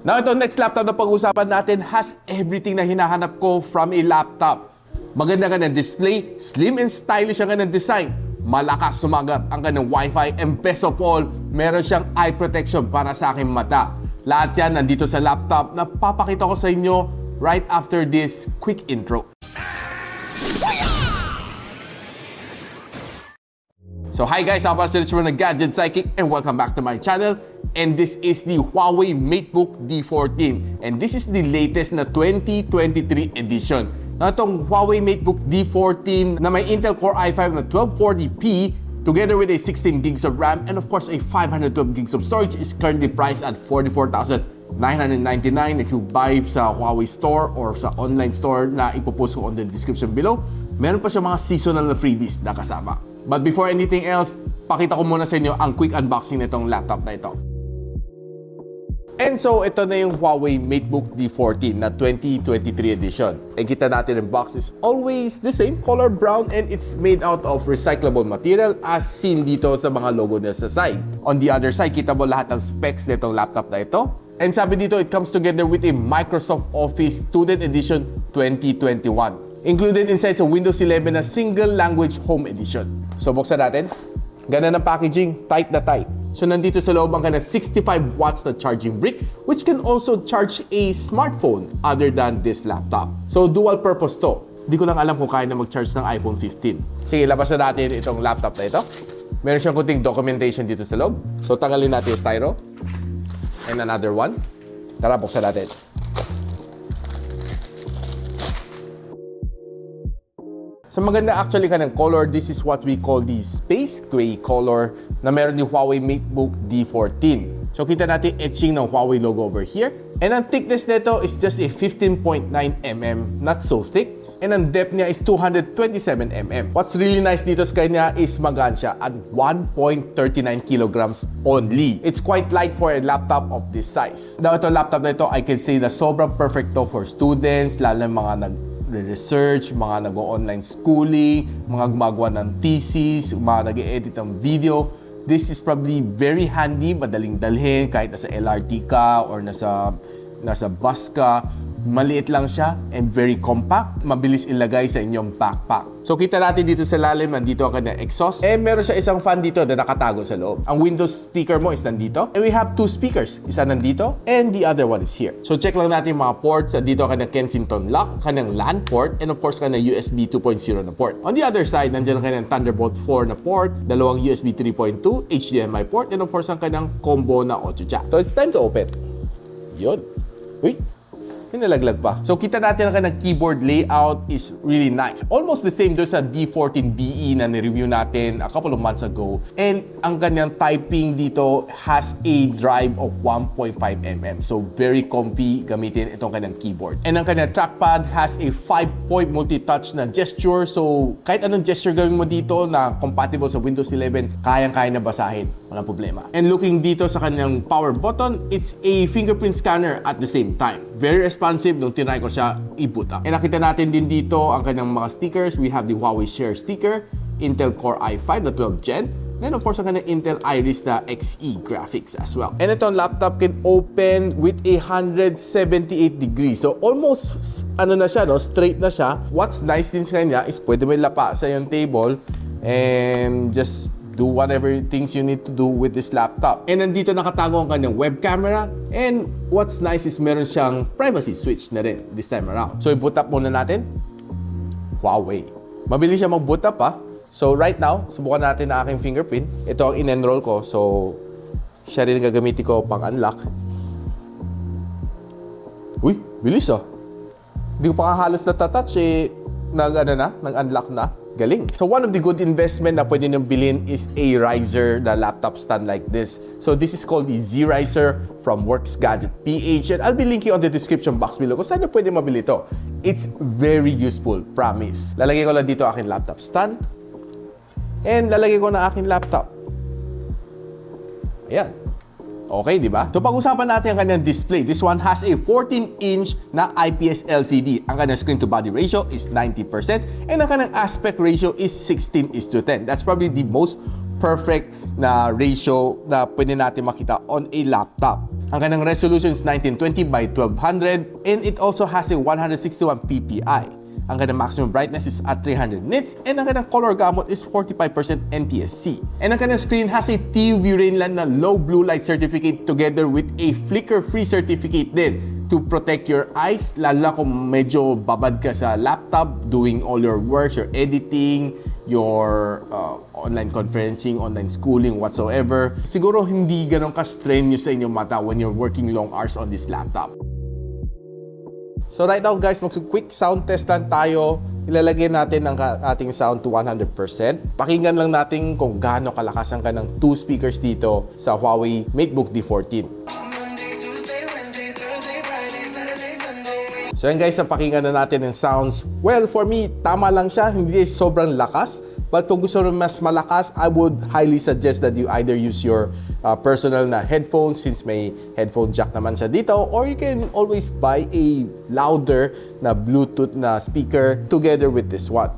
Now, ito next laptop na pag-usapan natin has everything na hinahanap ko from a laptop. Maganda ka ng display, slim and stylish ang kanyang design, malakas sumagat ang kanyang Wi-Fi, and best of all, meron siyang eye protection para sa aking mata. Lahat yan nandito sa laptop na papakita ko sa inyo right after this quick intro. So hi guys, I'm Pastor from the Gadget Sidekick and welcome back to my channel. And this is the Huawei Matebook D14. And this is the latest na 2023 edition. Na itong Huawei Matebook D14 na may Intel Core i5 na 1240p together with a 16 gigs of RAM and of course a 512 gigs of storage is currently priced at 44,999 if you buy sa Huawei store or sa online store na ipopost ko on the description below. Meron pa siya mga seasonal na freebies na kasama. But before anything else, pakita ko muna sa inyo ang quick unboxing nitong laptop na ito. And so, ito na yung Huawei Matebook D14 na 2023 edition. And kita natin yung box is always the same color brown and it's made out of recyclable material as seen dito sa mga logo niya sa side. On the other side, kita mo lahat ng specs nitong laptop na ito. And sabi dito, it comes together with a Microsoft Office Student Edition 2021. Included inside sa Windows 11 na Single Language Home Edition. So, buksan natin. Ganda ng packaging, tight na tight. So, nandito sa loob ang kanyang 65 watts na charging brick which can also charge a smartphone other than this laptop. So, dual purpose to. Di ko lang alam kung kaya na mag-charge ng iPhone 15. Sige, labasan natin itong laptop na ito. Meron siyang kunting documentation dito sa loob. So, tanggalin natin yung styro. And another one. Tara, buksan natin. So maganda actually ka ng color, this is what we call the space gray color na meron ni Huawei Matebook D14. So kita natin etching ng Huawei logo over here. And ang thickness nito is just a 15.9 mm, not so thick. And ang depth niya is 227 mm. What's really nice dito sa kanya is magaan siya at 1.39 kilograms only. It's quite light for a laptop of this size. Now ito laptop na ito, I can say na sobrang perfect to for students, lalo na mga research, mga nag-online schooling, mga gumagawa ng thesis, mga nag-edit ng video. This is probably very handy, madaling dalhin kahit nasa LRT ka or nasa bus ka. Maliit lang siya and very compact. Mabilis ilagay sa inyong backpack. So kita natin dito sa lalim, nandito ang kanyang exhaust. And meron siya isang fan dito na nakatago sa loob. Ang Windows sticker mo is nandito. And we have two speakers. Isa nandito and the other one is here. So check lang natin mga ports. Dito ang kanyang Kensington lock, kanyang LAN port, and of course kanyang USB 2.0 na port. On the other side, nandiyan ang kanyang Thunderbolt 4 na port, dalawang USB 3.2, HDMI port, and of course ang kanyang combo na audio jack. So it's time to open. Yun. Uy! Nalaglag pa. So kita natin ang kanang keyboard layout is really nice. Almost the same doon sa D14BE na ni-review natin a couple of months ago. And ang kanyang typing dito has a drive of 1.5 mm. So very comfy gamitin itong kanyang keyboard. And ang kanyang trackpad has a 5-point multi-touch na gesture. So kahit anong gesture gawin mo dito na compatible sa Windows 11, kayang-kaya na basahin. Walang problema. And looking dito sa kanyang power button, it's a fingerprint scanner at the same time. Very responsive nung tinry ko siya i-boot up. And nakita natin din dito ang kanyang mga stickers. We have the Huawei Share sticker, Intel Core i5 na 12th Gen, then of course ang kanyang Intel Iris na Xe graphics as well. And itong laptop can open with 178 degrees. So almost ano na siya, no? Straight na siya. What's nice din sa kanya is pwede mo ilapa sa yung table and just do whatever things you need to do with this laptop. And nandito nakatago ang kanyang web camera. And what's nice is meron siyang privacy switch na rin this time around. So i-boot up muna natin. Huawei. Mabilis siya mag-boot up ha. So right now, subukan natin ang aking fingerprint. Ito ang in-enroll ko. So siya rin gagamitin ko pang unlock. Uy, bilis ah. Hindi ko pa halos natatouch eh. Nag-unlock na. Galing. So one of the good investment na pwede nyo bilhin is a riser na laptop stand like this. So this is called the Z-Riser from Works Gadget PH. And I'll be linking on the description box below kung saan nyo pwede mabili ito. It's very useful, promise. Lalagay ko lang dito aking laptop stand. And lalagay ko na aking laptop. Ayan. Okay, di ba? So pag-usapan natin ang kanyang display. This one has a 14-inch na IPS LCD. Ang kanyang screen-to-body ratio is 90% and ang kanyang aspect ratio is 16:10. That's probably the most perfect na ratio na pwede natin makita on a laptop. Ang kanyang resolution is 1920 by 1200 and it also has a 161 ppi. Ang kanyang maximum brightness is at 300 nits and ang kanyang color gamut is 45% NTSC. And ang kanyang screen has a TUV Rainland na low blue light certificate together with a flicker-free certificate din to protect your eyes, lalo kung medyo babad ka sa laptop doing all your work, your editing, your online conferencing, online schooling, whatsoever. Siguro hindi ganun ka-strenuous sa inyong mata when you're working long hours on this laptop. So right now guys, mag-quick sound test lang tayo. Ilalagay natin ang ating sound to 100%. Pakinggan lang natin kung gaano kalakas ang kanang 2 speakers dito sa Huawei Matebook D14. So yan guys, napakinggan na natin yung sounds. Well, for me, tama lang siya. Hindi sobrang lakas. But kung gusto rin mas malakas, I would highly suggest that you either use your personal na headphones since may headphone jack naman sa dito, or you can always buy a louder na Bluetooth na speaker together with this one.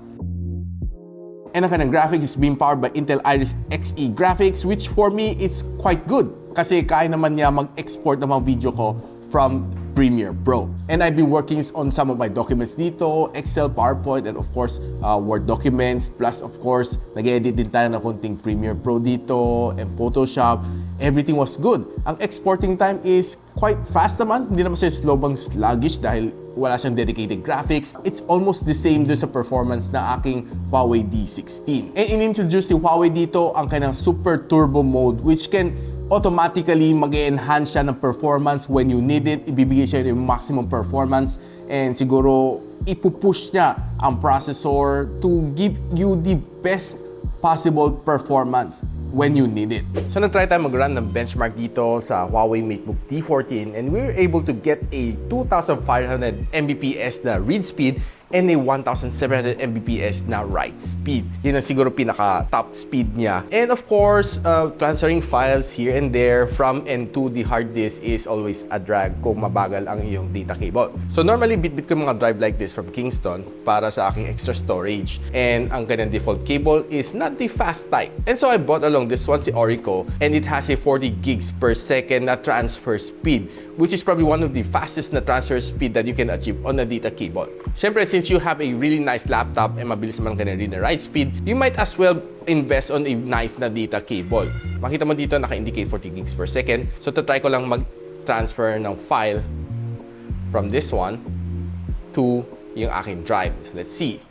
And ang kanang graphics is being powered by Intel Iris Xe graphics, which for me is quite good kasi kaya naman niya mag-export ng mga video ko from Premiere Pro. And I've been working on some of my documents dito, Excel, PowerPoint, and of course, Word documents. Plus, of course, nag-edit din tayo ng konting Premiere Pro dito and Photoshop. Everything was good. Ang exporting time is quite fast naman. Hindi naman siya slow bang sluggish dahil wala siyang dedicated graphics. It's almost the same doon sa performance na aking Huawei D16. And in-introduce ni Huawei dito ang kanyang Super Turbo Mode, which can automatically mag-enhance siya ng performance when you need it. Ibibigay siya yung maximum performance and siguro ipupush niya ang processor to give you the best possible performance when you need it. So nag-try tayo mag-run ng benchmark dito sa Huawei Matebook D14 and we were able to get a 2,500 Mbps na read speed and a 1,700 Mbps na write speed. Yun ang siguro pinaka-top speed niya. And of course, transferring files here and there from and to the hard disk is always a drag kung mabagal ang iyong data cable. So normally, bit-bit ko mga drive like this from Kingston para sa aking extra storage. And ang kanyang default cable is not the fast type. And so I bought along this one, si Orico, and it has a 40 gigs per second na transfer speed, which is probably one of the fastest na transfer speed that you can achieve on a data cable. Siyempre, since you have a really nice laptop and mabilis naman ka na rin na write speed, you might as well invest on a nice na data cable. Makita mo dito, naka-indicate 40 gigs per second. So, try ko lang mag-transfer ng file from this one to yung aking drive. Let's see.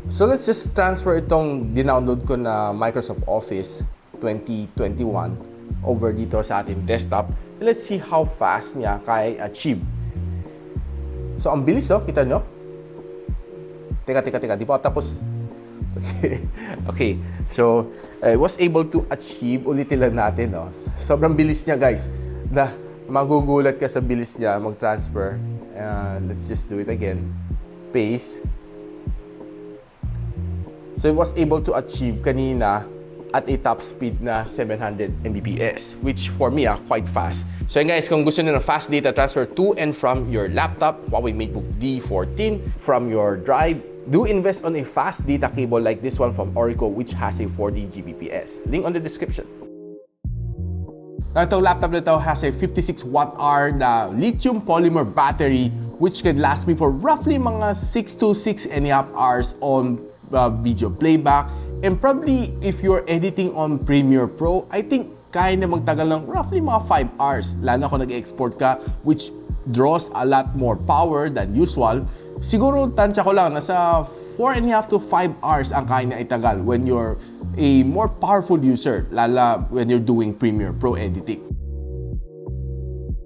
So, let's just transfer itong dinownload ko na Microsoft Office 2021 over dito sa ating desktop. Let's see how fast niya kaya achieve. So, ang bilis, oh. Kita nyo? Teka. Di pa tapos. Okay. So, I was able to achieve. Ulitin lang natin, oh. Sobrang bilis niya, guys. Magugulat ka sa bilis niya mag-transfer. Let's just do it again. Paste. So, I was able to achieve kanina at a top speed na 700 Mbps, which for me, quite fast. So yun guys, kung gusto niyo ng fast data transfer to and from your laptop, Huawei Matebook D14, from your drive, do invest on a fast data cable like this one from Orico, which has a 40 Gbps. Link on the description. Now, itong laptop na ito has a 56 watt-hour na lithium polymer battery, which can last me for roughly mga 6 to 6.5 hours on video playback. And probably, if you're editing on Premiere Pro, I think kaya na magtagal ng roughly mga 5 hours. Lalo kung nag-export ka, which draws a lot more power than usual. Siguro, tansya ko lang, nasa 4.5 to 5 hours ang kaya na itagal when you're a more powerful user, lalo when you're doing Premiere Pro editing.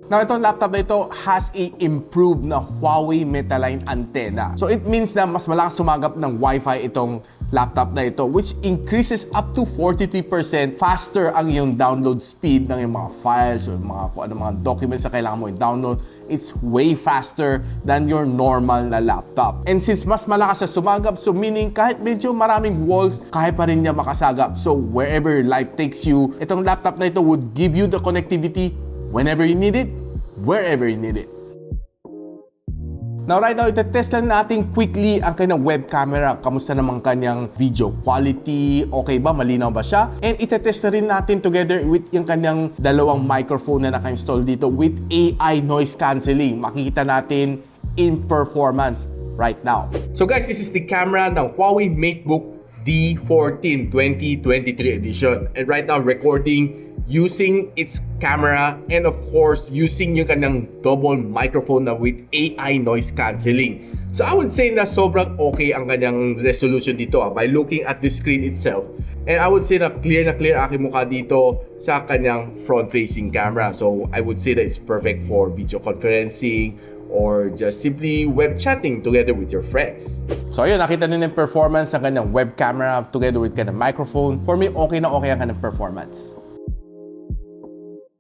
Now, itong laptop na ito has a improved na Huawei Metaline antenna. So, it means na mas malakas sumagap ng Wi-Fi itong laptop na ito, which increases up to 43% faster ang iyong download speed ng iyong mga files o mga documents na kailangan mo i-download. It's way faster than your normal na laptop. And since mas malakas siya sumagap, so meaning kahit medyo maraming walls, kaya pa rin niya makasagap. So wherever life takes you, itong laptop na ito would give you the connectivity whenever you need it, wherever you need it. Now right now, itetest lang natin quickly ang kanyang web camera. Kamusta naman kanyang video quality? Okay ba? Malinaw ba siya? And itetest na rin natin together with yung kanyang dalawang microphone na naka-install dito with AI noise cancelling. Makikita natin in performance right now. So guys, this is the camera ng Huawei Matebook D14 2023 edition. And right now, recording using its camera and of course using yung kanyang double microphone na with AI noise cancelling. So I would say na sobrang okay ang kanyang resolution dito by looking at the screen itself. And I would say na clear aking mukha dito sa kanyang front-facing camera. So I would say that it's perfect for video conferencing or just simply web chatting together with your friends. So ayun, nakita nyo yung performance ng kanyang web camera together with kanyang microphone. For me, okay na okay ang kanyang performance.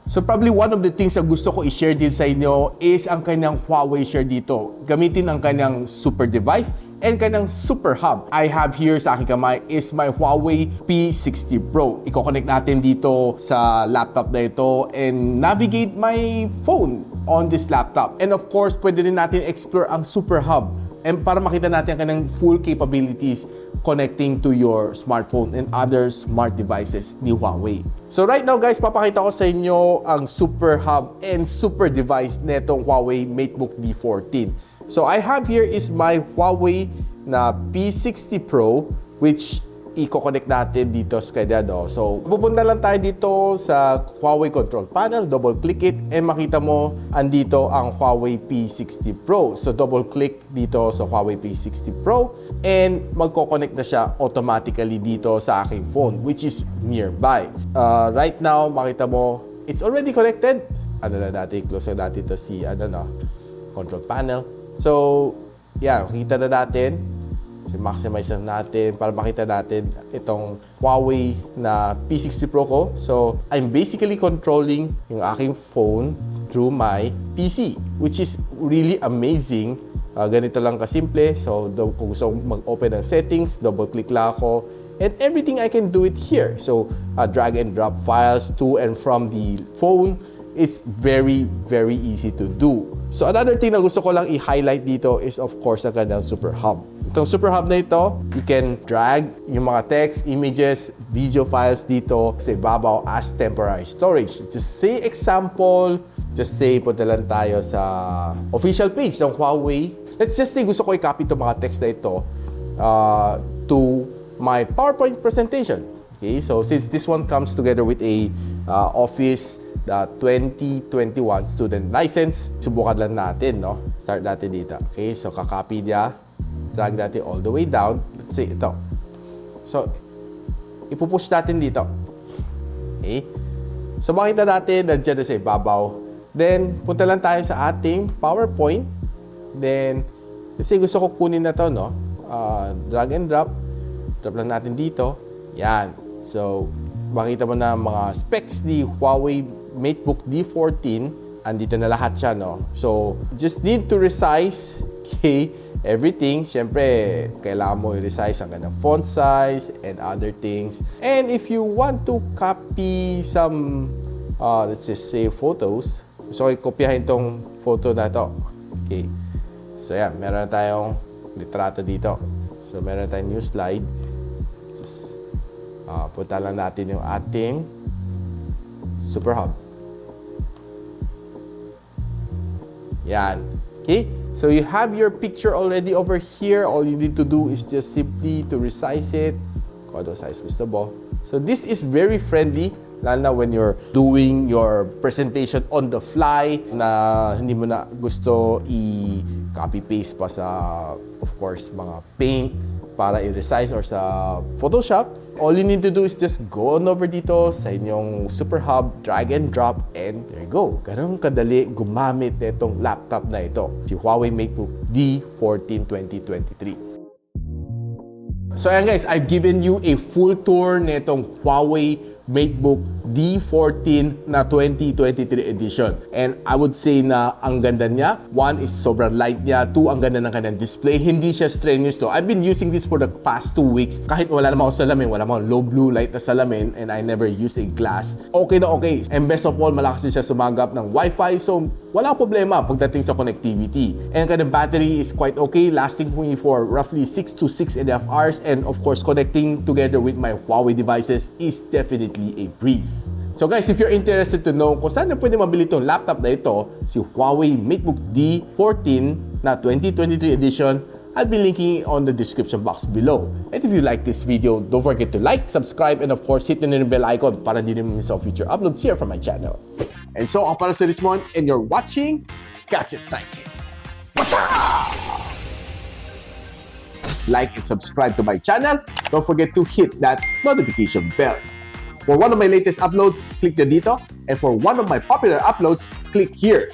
So probably one of the things na gusto ko i-share din sa inyo is ang kanyang Huawei share dito. Gamitin ang kanyang super device and kanyang super hub. I have here sa aking kamay is my Huawei P60 Pro. Iko-connect natin dito sa laptop na ito and navigate my phone on this laptop. And of course, pwede rin natin explore ang super hub and para makita natin ang kanyang full capabilities connecting to your smartphone and other smart devices ni Huawei. So right now guys, papakita ko sa inyo ang super hub and super device netong Huawei Matebook D14. So I have here is my Huawei na P60 Pro which i-connect natin dito sa kanya. So pupunta lang tayo dito sa Huawei control panel, double click it and makita mo andito ang Huawei P60 Pro. So double click dito sa Huawei P60 Pro and magko-connect na siya automatically dito sa aking phone which is nearby. Right now makita mo it's already connected. Ano na natin, close na natin to si control panel. So yeah, kita na natin. So, maximize natin para makita natin itong Huawei na P60 Pro ko. So, I'm basically controlling yung aking phone through my PC, which is really amazing. Ganito lang kasimple. So, kung gusto mag-open ng settings, double-click lang ako. And everything I can do it here. So, drag and drop files to and from the phone. It's very, very easy to do. So, another thing na gusto ko lang i-highlight dito is of course ang kanyang Super Hub. Itong Super Hub na ito, you can drag yung mga text, images, video files dito sa ibabaw as temporary storage. Just say example, just say punta lang tayo sa official page ng Huawei. Let's just say gusto ko i-copy itong mga text na ito to my PowerPoint presentation. Okay, so since this one comes together with a Office 2021 student license, subukan lang natin, no? Start natin dito. Okay, so kakopy niya, drag natin all the way down. Let's say ito. So, ipupush natin dito. Okay, so makita natin, nandiyan na sa ibabaw. Then, punta lang tayo sa ating PowerPoint. Then, kasi gusto ko kunin na to, no? Drag and drop. Drop lang natin dito. Yan. So, makita mo na mga specs ni Huawei Matebook D14, andito na lahat siya, no? So, just need to resize, okay, everything. Siyempre, kailangan mo i-resize ang kanyang font size and other things. And if you want to copy some, let's just say, photos, so, i-kopyahin tong photo na to. Okay. So, yan, meron na tayong litrato dito. So, meron na tayong new slide. Just, punta lang natin yung ating Super Hub. Yan. Okay? So you have your picture already over here. All you need to do is just simply to resize it. Kung ano size gusto mo. So this is very friendly, lalo na when you're doing your presentation on the fly na hindi mo na gusto i-copy-paste pa sa, of course, mga paint para i-resize or sa Photoshop. All you need to do is just go on over dito sa inyong Super Hub, drag and drop, and there you go. Ganun kadali gumamit nitong laptop na ito, si Huawei Matebook D14 2023. So ayan guys, I've given you a full tour nitong Huawei Matebook D14 na 2023 edition. And I would say na ang ganda niya. One is sobrang light niya. Two, ang ganda ng kanyang display. Hindi siya strenuous to. I've been using this for the past 2 weeks. Kahit wala naman ako salamin, wala naman low blue light na salamin, and I never used a glass. Okay na okay. And best of all, malakas siya sumagap ng Wi-Fi. So, wala problema pagdating sa connectivity. And ang kanyang battery is quite okay, lasting me for roughly 6 to 6.5 hours. And of course, connecting together with my Huawei devices is definitely a breeze. So guys, if you're interested to know kung saan na pwede mabili itong laptop na ito, si Huawei Matebook D14 na 2023 edition, I'll be linking on the description box below. And if you like this video, don't forget to like, subscribe, and of course, hit the bell icon para hindi naman miss ang future uploads here from my channel. And so, ako para si Richmond, and you're watching Gadget Sidekick. What's up? Like and subscribe to my channel. Don't forget to hit that notification bell. For one of my latest uploads, click the dito. And for one of my popular uploads, click here.